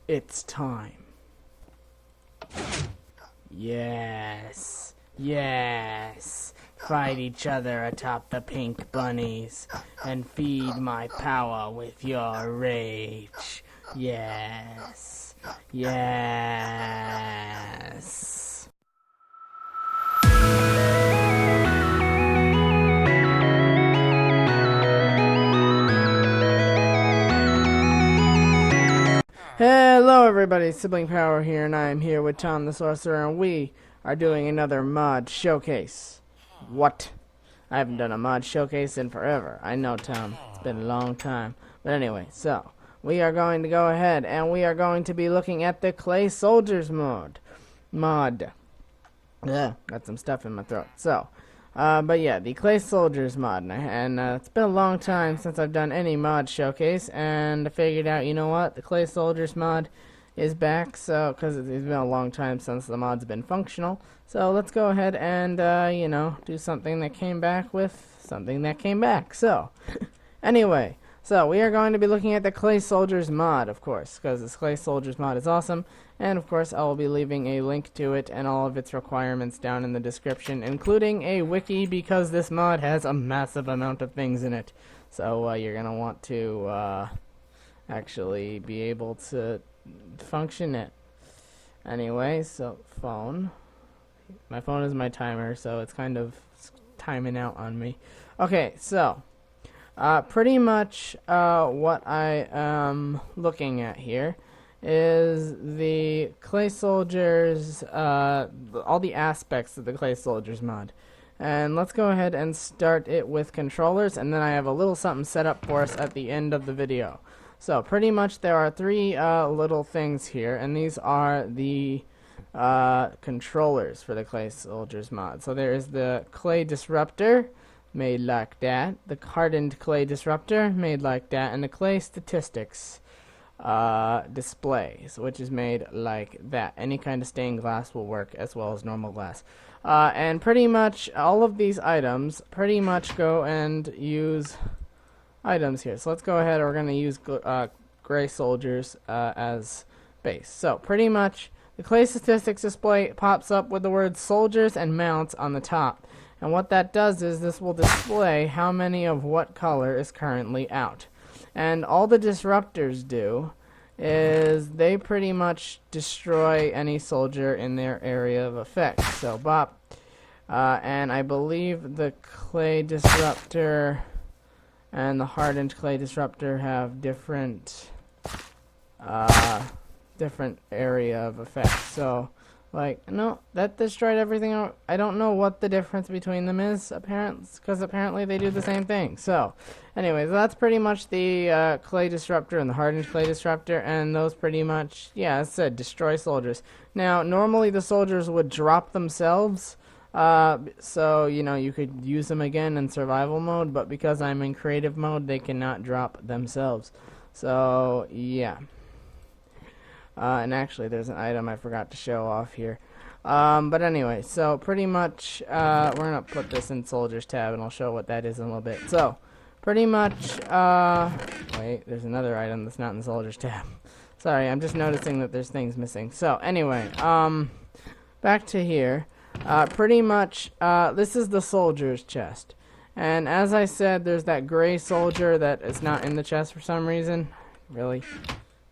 It's time. Yes. Yes. Fight each other atop the pink bunnies and feed my power with your rage. Yes. Yes. Hello everybody, Sibling Power here, and I am here with Tom the Sorcerer, and we are doing another mod showcase. What? I haven't done a mod showcase in forever. I know, Tom. It's been a long time. But anyway, so, we are going to go ahead, and we are going to be looking at the Clay Soldiers mod. Yeah, got some stuff in my throat. So, but yeah, the Clay Soldiers mod, and it's been a long time since I've done any mod showcase, and I figured out, you know what, the Clay Soldiers mod is back, so, because it's been a long time since the mod's been functional, so let's go ahead and, you know, do something that came back with something that came back. So, anyway, so we are going to be looking at the Clay Soldiers mod, of course, because this Clay Soldiers mod is awesome. And of course, I will be leaving a link to it and all of its requirements down in the description, including a wiki, because this mod has a massive amount of things in it. So you're going to want to actually be able to function it. Anyway, so phone. My phone is my timer, so it's kind of timing out on me. Okay, so pretty much what I am looking at here is the Clay Soldiers, all the aspects of the Clay Soldiers mod. And let's go ahead and start it with controllers, and then I have a little something set up for us at the end of the video. So pretty much there are three little things here, and these are the controllers for the Clay Soldiers mod. So there is the Clay Disruptor, made like that, the Hardened Clay Disruptor, made like that, and the Clay Statistics display, which is made like that. Any kind of stained glass will work as well as normal glass. And pretty much all of these items pretty much go and use items here. So let's go ahead, we're going to use Gray Soldiers as base. So pretty much the Clay Statistics display pops up with the word soldiers and mounts on the top. And what that does is this will display how many of what color is currently out. And all the disruptors do is they pretty much destroy any soldier in their area of effect. So bop, and I believe the Clay Disruptor and the Hardened Clay Disruptor have different different area of effect. So like, no, that destroyed everything. I don't know what the difference between them is, because apparently they do the same thing. So, anyways, that's pretty much the Clay Disruptor and the Hardened Clay Disruptor, and those pretty much, yeah, as I said, destroy soldiers. Now, normally the soldiers would drop themselves, so, you know, you could use them again in survival mode, but because I'm in creative mode, they cannot drop themselves. So, yeah. And actually, there's an item I forgot to show off here. But anyway, so pretty much, we're going to put this in Soldiers tab, and I'll show what that is in a little bit. So, pretty much, wait, there's another item that's not in the Soldiers tab. Sorry, I'm just noticing that there's things missing. So, anyway, back to here. Pretty much, this is the Soldiers chest. And as I said, there's that gray soldier that is not in the chest for some reason. Really?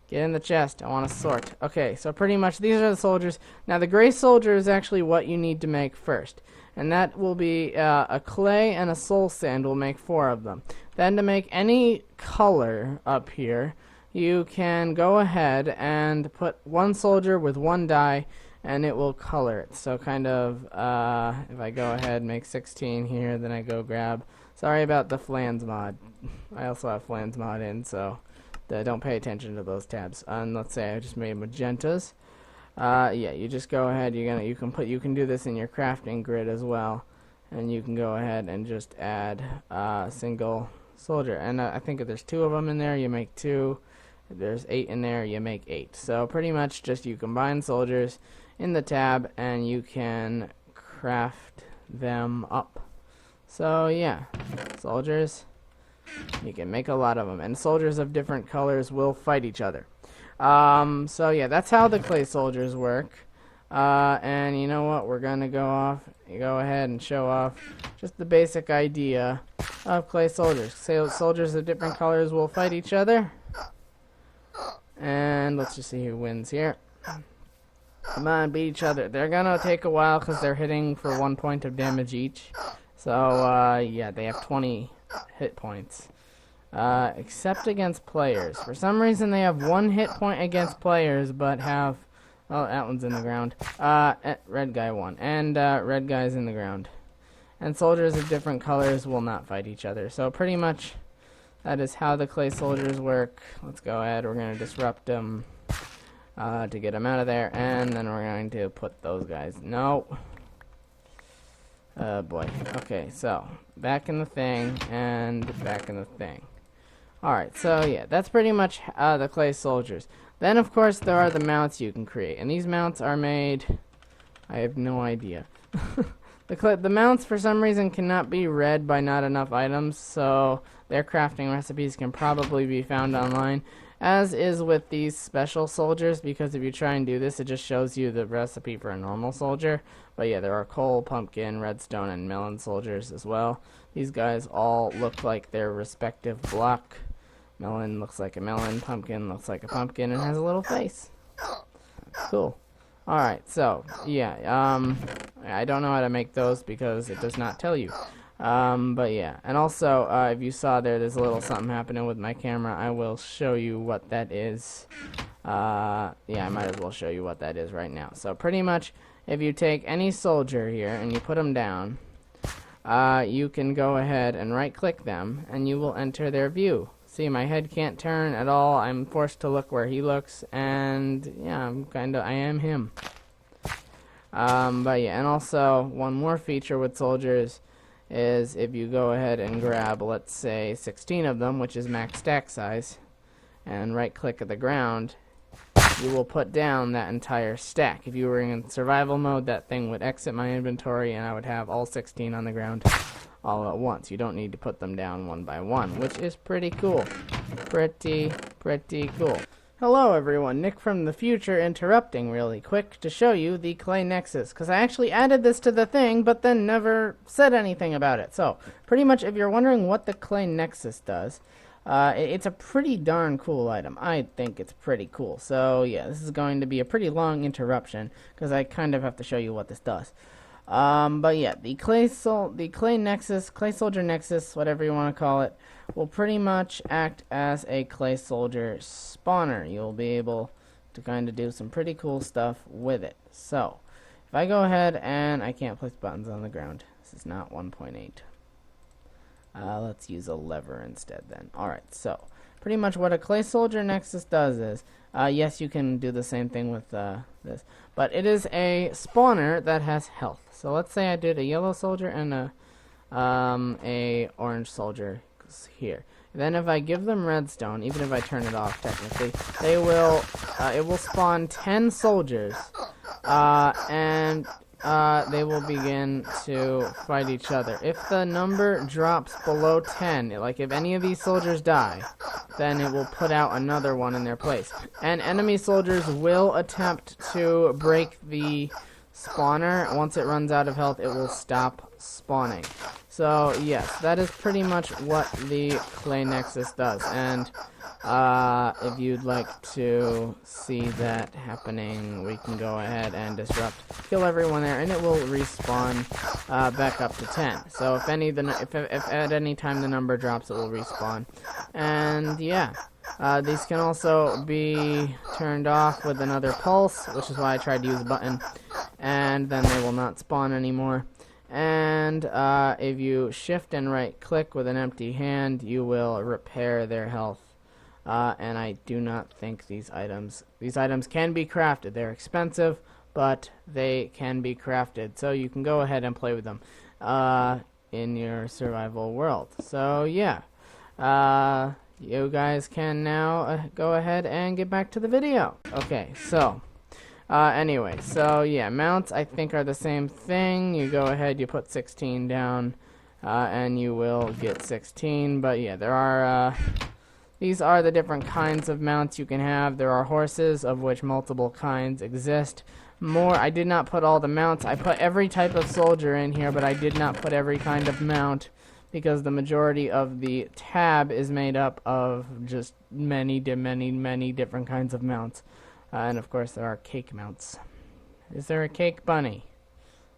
Get in the chest. I want to sort. Okay, so pretty much these are the soldiers. Now the gray soldier is actually what you need to make first. And that will be a clay and a soul sand will make 4 of them. Then to make any color up here, you can go ahead and put 1 soldier with 1 dye and it will color it. So kind of, if I go ahead and make 16 here, then I go grab, sorry about the flans mod. I also have flans mod in, so don't pay attention to those tabs. And let's say I just made magentas. Yeah, you just go ahead. You can do this in your crafting grid as well, and you can go ahead and just add a single soldier. And I think if there's 2 of them in there, you make 2. If there's 8 in there, you make 8. So pretty much just you combine soldiers in the tab, and you can craft them up. So yeah, soldiers. You can make a lot of them, and soldiers of different colors will fight each other. So yeah, that's how the clay soldiers work. And you know what? We're gonna go ahead and show off just the basic idea of clay soldiers. Soldiers of different colors will fight each other. And let's just see who wins here. Come on, beat each other. They're gonna take a while because they're hitting for 1 point of damage each. So, yeah, they have 20 hit points. Except against players. For some reason, they have 1 hit point against players, but have... Oh, that one's in the ground. Red guy won. And, red guy's in the ground. And soldiers of different colors will not fight each other. So, pretty much, that is how the clay soldiers work. Let's go ahead. We're going to disrupt them to get them out of there. And then we're going to put those guys... No. Oh, boy. Okay, so, back in the thing, and back in the thing. Alright, so yeah, that's pretty much the clay soldiers. Then, of course, there are the mounts you can create. And these mounts are made... I have no idea. The mounts, for some reason, cannot be read by not enough items, so their crafting recipes can probably be found online. As is with these special soldiers, because if you try and do this, it just shows you the recipe for a normal soldier. But yeah, there are coal, pumpkin, redstone, and melon soldiers as well. These guys all look like their respective block. Melon looks like a melon, pumpkin looks like a pumpkin, and has a little face. Cool. Alright, so, yeah, I don't know how to make those because it does not tell you. But yeah, and also, if you saw there's a little something happening with my camera, I will show you what that is. Yeah, I might as well show you what that is right now. So pretty much, if you take any soldier here and you put them down, you can go ahead and right-click them, and you will enter their view. See, my head can't turn at all. I'm forced to look where he looks, and yeah, I am him. But yeah, and also, one more feature with soldiers is if you go ahead and grab, let's say, 16 of them, which is max stack size, and right-click at the ground, you will put down that entire stack. If you were in survival mode, that thing would exit my inventory, and I would have all 16 on the ground all at once. You don't need to put them down one by one, which is pretty cool. Pretty cool. Hello everyone, Nick from the future interrupting really quick to show you the Clay Nexus, because I actually added this to the thing, but then never said anything about it. So, pretty much if you're wondering what the Clay Nexus does, it's a pretty darn cool item. I think it's pretty cool. So yeah, this is going to be a pretty long interruption, because I kind of have to show you what this does. But yeah, the Clay Nexus, Clay Soldier Nexus, whatever you want to call it, will pretty much act as a Clay Soldier spawner. You'll be able to kind of do some pretty cool stuff with it. So, if I go ahead and I can't place buttons on the ground. This is not 1.8. Let's use a lever instead then. Alright, so, pretty much what a Clay Soldier Nexus does is, yes, you can do the same thing with this, but it is a spawner that has health. So let's say I did a yellow soldier and a orange soldier here. Then if I give them redstone, even if I turn it off technically, they will it will spawn 10 soldiers, and they will begin to fight each other. If the number drops below 10, like if any of these soldiers die, then it will put out another one in their place. And enemy soldiers will attempt to break the spawner. Once it runs out of health, it will stop spawning. So yes, that is pretty much what the Clay Nexus does. And if you'd like to see that happening, we can go ahead and disrupt, kill everyone there, and it will respawn back up to 10. So if at any time the number drops, it will respawn. And yeah, these can also be turned off with another pulse, which is why I tried to use a button, and then they will not spawn anymore. And if you shift and right click with an empty hand, you will repair their health. And I do not think these items can be crafted. They're expensive, but they can be crafted. So you can go ahead and play with them in your survival world. So yeah, you guys can now go ahead and get back to the video. Okay, so anyway, so yeah, mounts I think are the same thing. You go ahead, you put 16 down, and you will get 16. But yeah, there are these are the different kinds of mounts you can have. There are horses, of which multiple kinds exist. More, I did not put all the mounts. I put every type of soldier in here, but I did not put every kind of mount because the majority of the tab is made up of just many different kinds of mounts. And of course there are cake mounts. Is there a cake bunny?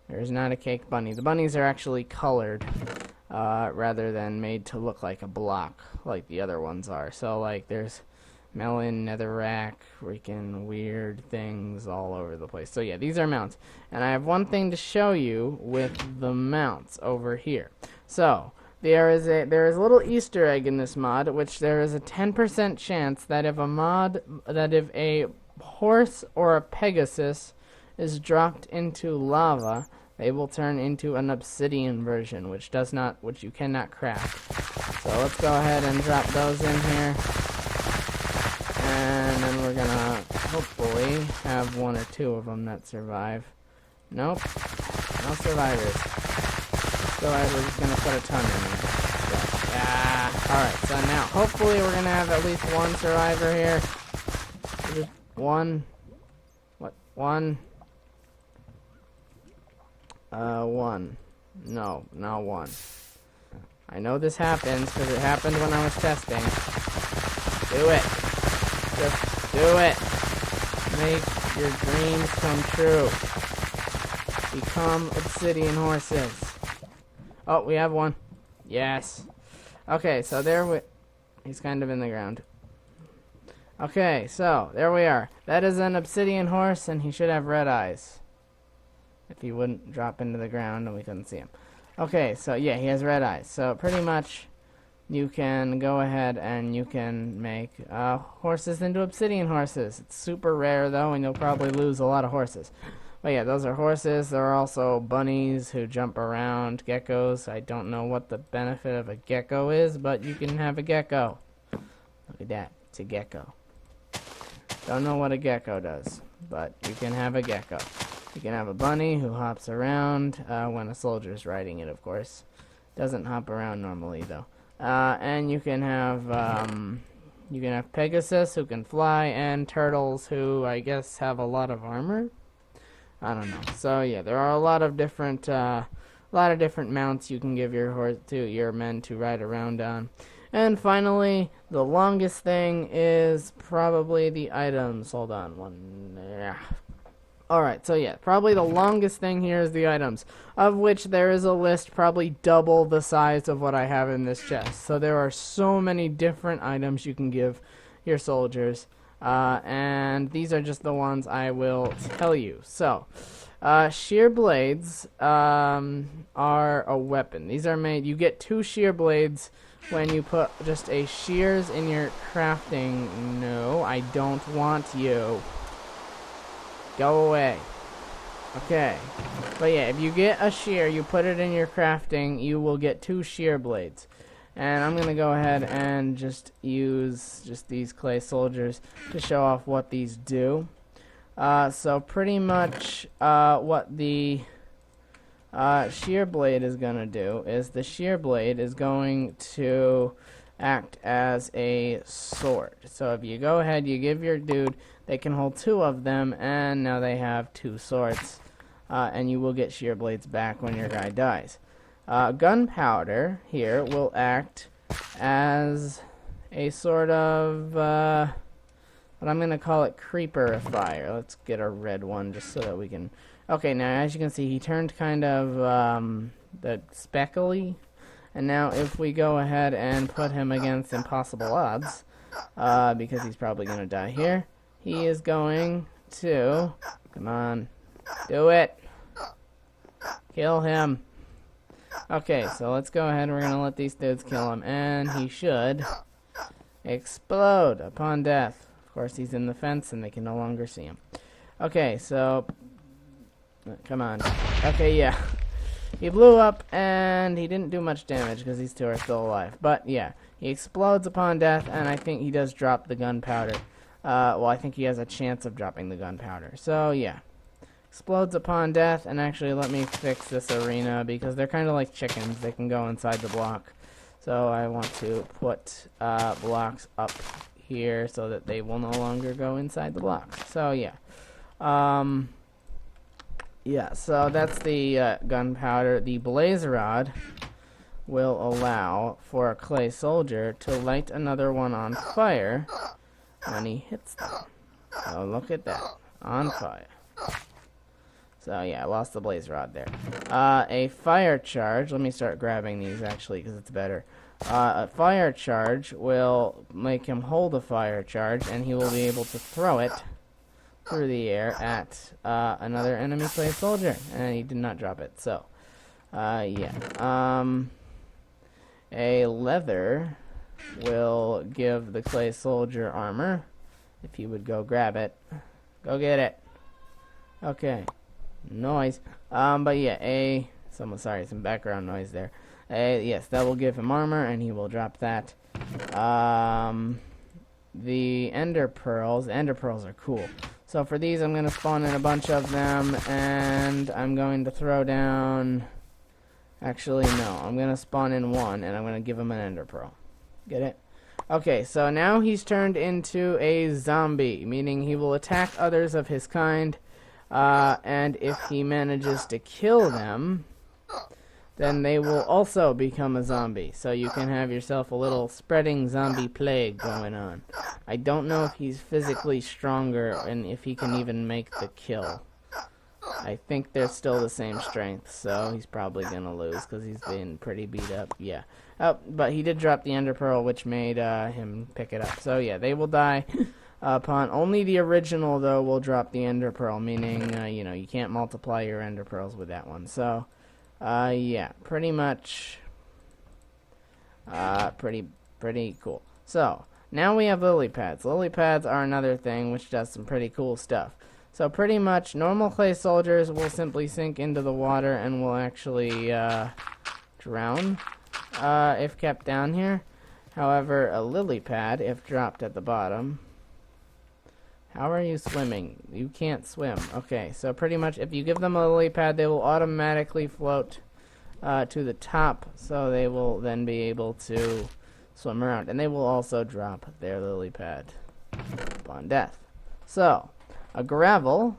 There is not a cake bunny. The bunnies are actually colored rather than made to look like a block like the other ones are. So like there's melon, netherrack, freaking weird things all over the place. So yeah, these are mounts. And I have one thing to show you with the mounts over here. So there is a little Easter egg in this mod, which there is a 10% chance that if a horse or a Pegasus is dropped into lava, they will turn into an obsidian version, which you cannot craft. So let's go ahead and drop those in here. And then we're gonna hopefully have one or two of them that survive. Nope. No survivors. So we're just gonna put a ton in there. So, alright, so now hopefully we're gonna have at least one survivor here. Just one. What? One. One. No, not one. I know this happens because it happened when I was testing. Do it. Just do it. Make your dreams come true. Become obsidian horses. Oh, we have one. Yes. Okay, so he's kind of in the ground. Okay, so there we are. That is an obsidian horse, and he should have red eyes. If he wouldn't drop into the ground and we couldn't see him. Okay, so yeah, he has red eyes. So pretty much you can go ahead and you can make horses into obsidian horses. It's super rare though, and you'll probably lose a lot of horses. But yeah, those are horses. There are also bunnies who jump around, geckos. I don't know what the benefit of a gecko is, but you can have a gecko. Look at that, it's a gecko. Don't know what a gecko does, but you can have a gecko. You can have a bunny who hops around when a soldier's riding it, of course. Doesn't hop around normally, though. And you can have Pegasus who can fly, and turtles who I guess have a lot of armor. I don't know. So yeah, there are a lot of different mounts you can give your men to ride around on. And finally, the longest thing is probably the items. Hold on, one. Yeah. Alright, so yeah, probably the longest thing here is the items, of which there is a list probably double the size of what I have in this chest. So there are so many different items you can give your soldiers, and these are just the ones I will tell you. So, shear blades are a weapon. These are made, you get 2 shear blades when you put just a shears in your crafting. No, I don't want you. Go away. Okay. But yeah, if you get a shear, you put it in your crafting, you will get 2 shear blades. And I'm going to go ahead and just use these clay soldiers to show off what these do. So pretty much what the shear blade is going to do is the shear blade is going to act as a sword. So if you go ahead, you give your dude, they can hold 2 of them, and now they have 2 swords. And you will get shear blades back when your guy dies. Gunpowder here will act as a sort of, what I'm going to call it, creeperifier. Let's get a red one just so that we can... Okay, now as you can see, he turned kind of the speckly. And now if we go ahead and put him against impossible odds, because he's probably going to die here, he is going to... Come on. Do it. Kill him. Okay, so let's go ahead. We're going to let these dudes kill him. And he should explode upon death. Of course, he's in the fence and they can no longer see him. Okay, so... Come on. Okay, yeah. He blew up and he didn't do much damage because these 2 are still alive. But yeah, he explodes upon death, and I think he does drop the gunpowder. Well, I think he has a chance of dropping the gunpowder. So yeah. Explodes upon death, and actually let me fix this arena because they're kind of like chickens. They can go inside the block. So I want to put blocks up here so that they will no longer go inside the blocks. So yeah. Yeah, so that's the gunpowder. The blaze rod will allow for a clay soldier to light another one on fire when he hits them. So look at that. On fire. So yeah, I lost the blaze rod there. A fire charge. Let me start grabbing these actually because it's better. A fire charge will make him hold a fire charge, and he will be able to throw it through the air at another enemy clay soldier, and he did not drop it. So, yeah. A leather will give the clay soldier armor. If you would go grab it, go get it. Okay, noise. But yeah, some background noise there. Yes, that will give him armor, and he will drop that. The ender pearls are cool. So for these, I'm going to spawn in a bunch of them, and I'm going to throw down... Actually, no. I'm going to spawn in one, and I'm going to give him an ender pearl. Get it? Okay, so now he's turned into a zombie, meaning he will attack others of his kind, and if he manages to kill them, then they will also become a zombie. So you can have yourself a little spreading zombie plague going on. I don't know if he's physically stronger and if he can even make the kill. I think they're still the same strength, so he's probably going to lose because he's been pretty beat up. Yeah. Oh, but he did drop the ender pearl, which made him pick it up. So yeah, they will die upon... Only the original, though, will drop the ender pearl, meaning, you can't multiply your ender pearls with that one. So... yeah, pretty much, pretty cool. So, now we have lily pads. Lily pads are another thing which does some pretty cool stuff. So, pretty much, normal clay soldiers will simply sink into the water and will actually, drown, if kept down here. However, a lily pad, if dropped at the bottom... How are you swimming? You can't swim. Okay, so pretty much if you give them a lily pad, they will automatically float to the top, so they will then be able to swim around. And they will also drop their lily pad upon death. So, a gravel,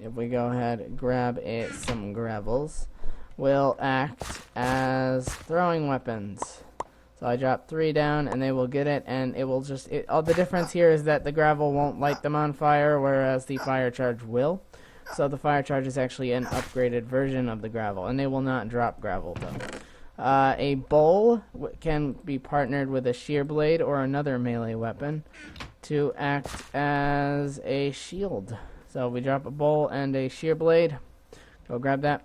if we go ahead and grab some gravels, will act as throwing weapons. So I drop 3 down, and they will get it, and it will just... all the difference here is that the gravel won't light them on fire, whereas the fire charge will. So the fire charge is actually an upgraded version of the gravel, and they will not drop gravel, though. A bowl can be partnered with a shear blade or another melee weapon to act as a shield. So we drop a bowl and a shear blade. Go grab that.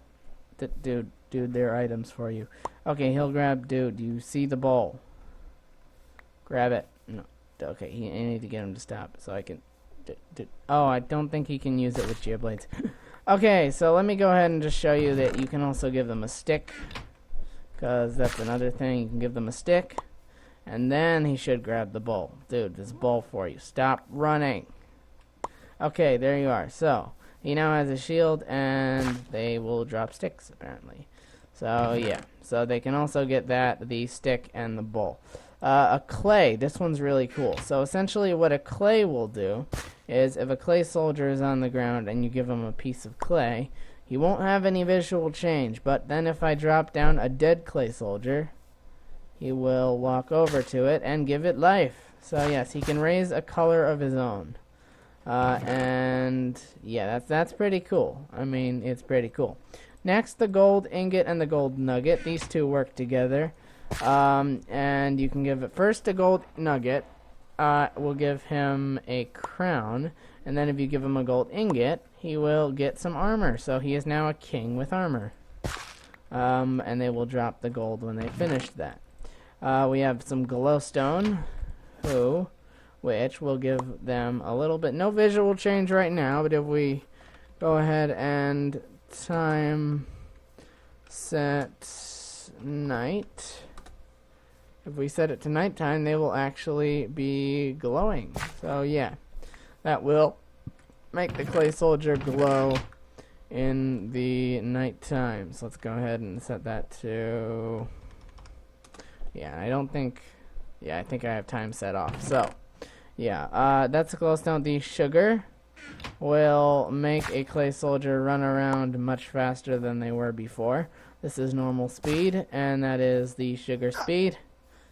Dude, they're items for you. Okay, he'll grab... Dude, you see the bowl. Grab it. No. Okay, I need to get him to stop so I can... Oh, I don't think he can use it with shear blades. Okay, so let me go ahead and just show you that you can also give them a stick. Because that's another thing. You can give them a stick. And then he should grab the bowl. Dude, there's a bowl for you. Stop running. Okay, there you are. So, he now has a shield, and they will drop sticks, apparently. So, yeah. So, they can also get that, the stick, and the bowl. A clay. This one's really cool. So, essentially, what a clay will do is if a clay soldier is on the ground and you give him a piece of clay, he won't have any visual change. But then if I drop down a dead clay soldier, he will walk over to it and give it life. So, yes, he can raise a color of his own. And yeah, that's pretty cool. I mean, it's pretty cool. Next, the gold ingot and the gold nugget. These two work together. And you can give it first a gold nugget. Will give him a crown. And then if you give him a gold ingot, he will get some armor. So he is now a king with armor. And they will drop the gold when they finish that. We have some glowstone, which will give them a little bit, no visual change right now, but if we go ahead and time set night, if we set it to nighttime, they will actually be glowing. So yeah, that will make the clay soldier glow in the nighttime. So let's go ahead and set that to Yeah, I don't think... Yeah, I think I have time set off. So, yeah, that's a glowstone. The sugar will make a clay soldier run around much faster than they were before. This is normal speed, and that is the sugar speed.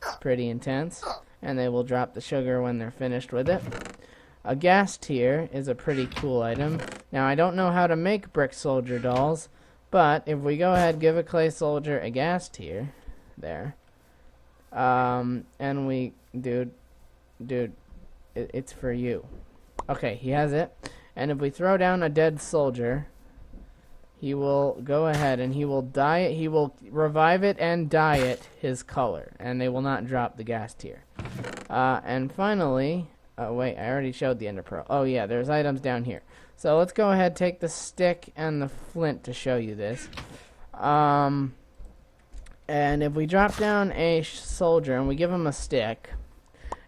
It's pretty intense, and they will drop the sugar when they're finished with it. A gas tier is a pretty cool item. Now, I don't know how to make brick soldier dolls, but if we go ahead, give a clay soldier a gas tier, there, and we, dude, it's for you. Okay, he has it, and if we throw down a dead soldier, he will go ahead and he will dye it, he will revive it and dye it his color, and they will not drop the gas tier. And finally, wait, I already showed the ender pearl. Oh yeah, there's items down here. So let's go ahead, take the stick and the flint to show you this. And if we drop down a soldier and we give him a stick,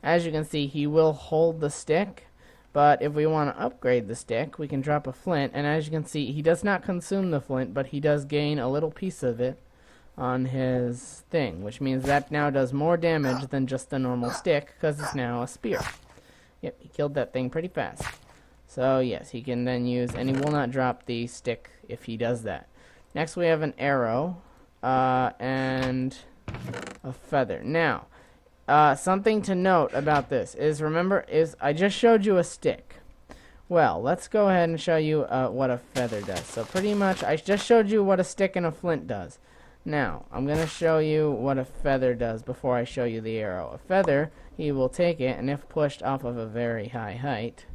as you can see, he will hold the stick. But if we want to upgrade the stick, we can drop a flint, and as you can see, he does not consume the flint, but he does gain a little piece of it on his thing, which means that now does more damage than just the normal stick, because it's now a spear. Yep, he killed that thing pretty fast. So yes, he can then use, and he will not drop the stick if he does that. Next we have an arrow, and a feather. Now, something to note about this is, remember, I just showed you a stick. Well, let's go ahead and show you what a feather does. So pretty much, I just showed you what a stick and a flint does. Now, I'm going to show you what a feather does before I show you the arrow. A feather, he will take it, and if pushed off of a very high height,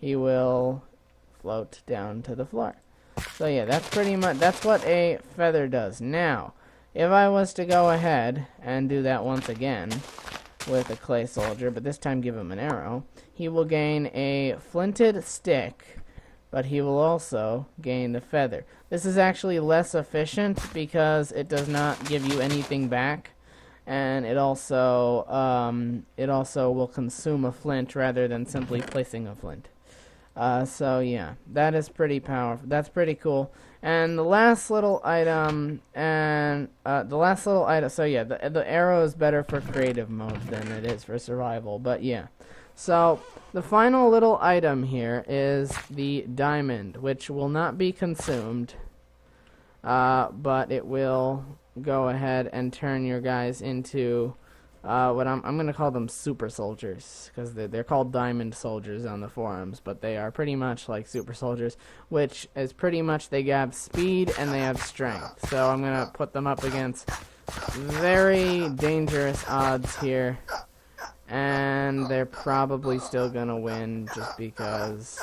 he will float down to the floor. So yeah, that's pretty much, that's what a feather does. Now, if I was to go ahead and do that once again with a clay soldier, but this time give him an arrow, he will gain a flinted stick, but he will also gain the feather. This is actually less efficient because it does not give you anything back, and it also will consume a flint rather than simply placing a flint. So yeah, that is pretty powerful. That's pretty cool. And the last little item, so yeah, the arrow is better for creative mode than it is for survival, but yeah. So, the final little item here is the diamond, which will not be consumed, but it will go ahead and turn your guys into, what I'm going to call them super soldiers, because they're called diamond soldiers on the forums, but they are pretty much like super soldiers, which is pretty much they have speed and they have strength. So I'm going to put them up against very dangerous odds here, and they're probably still going to win just because,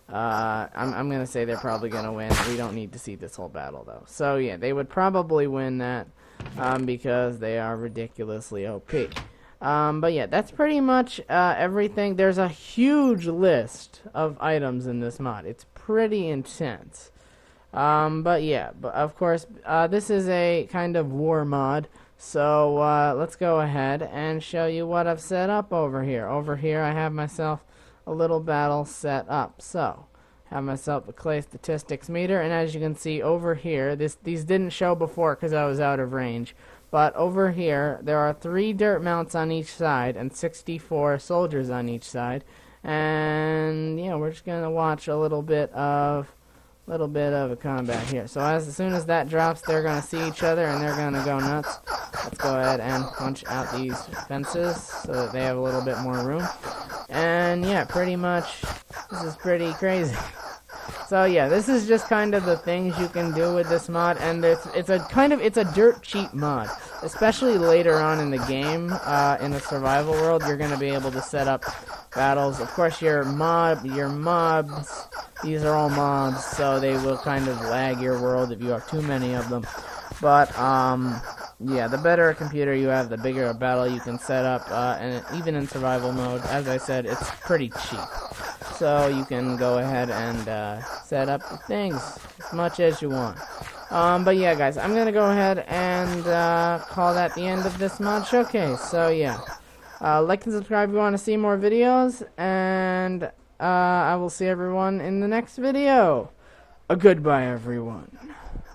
I'm going to say they're probably going to win. We don't need to see this whole battle though. So yeah, they would probably win that. Because they are ridiculously OP. But yeah, that's pretty much everything. There's a huge list of items in this mod. It's pretty intense. But yeah, but of course, this is a kind of war mod. So let's go ahead and show you what I've set up over here. Over here, I have myself a little battle set up. So, have myself a clay statistics meter, and as you can see over here, these didn't show before because I was out of range, but over here there are 3 dirt mounts on each side and 64 soldiers on each side, and yeah, we're just gonna watch a little bit of a combat here. So as soon as that drops, they're gonna see each other and they're gonna go nuts. Let's go ahead and punch out these fences so that they have a little bit more room. And yeah, pretty much this is pretty crazy. So yeah, this is just kind of the things you can do with this mod, and it's a dirt cheap mod. Especially later on in the game, in the survival world, you're gonna be able to set up battles. Of course, your mobs, these are all mobs, so they will kind of lag your world if you have too many of them. But yeah, the better a computer you have, the bigger a battle you can set up, and even in survival mode, as I said, it's pretty cheap. So you can go ahead and set up the things as much as you want. But yeah, guys, I'm going to go ahead and call that the end of this mod showcase. So yeah, like and subscribe if you want to see more videos, and I will see everyone in the next video. Goodbye, everyone.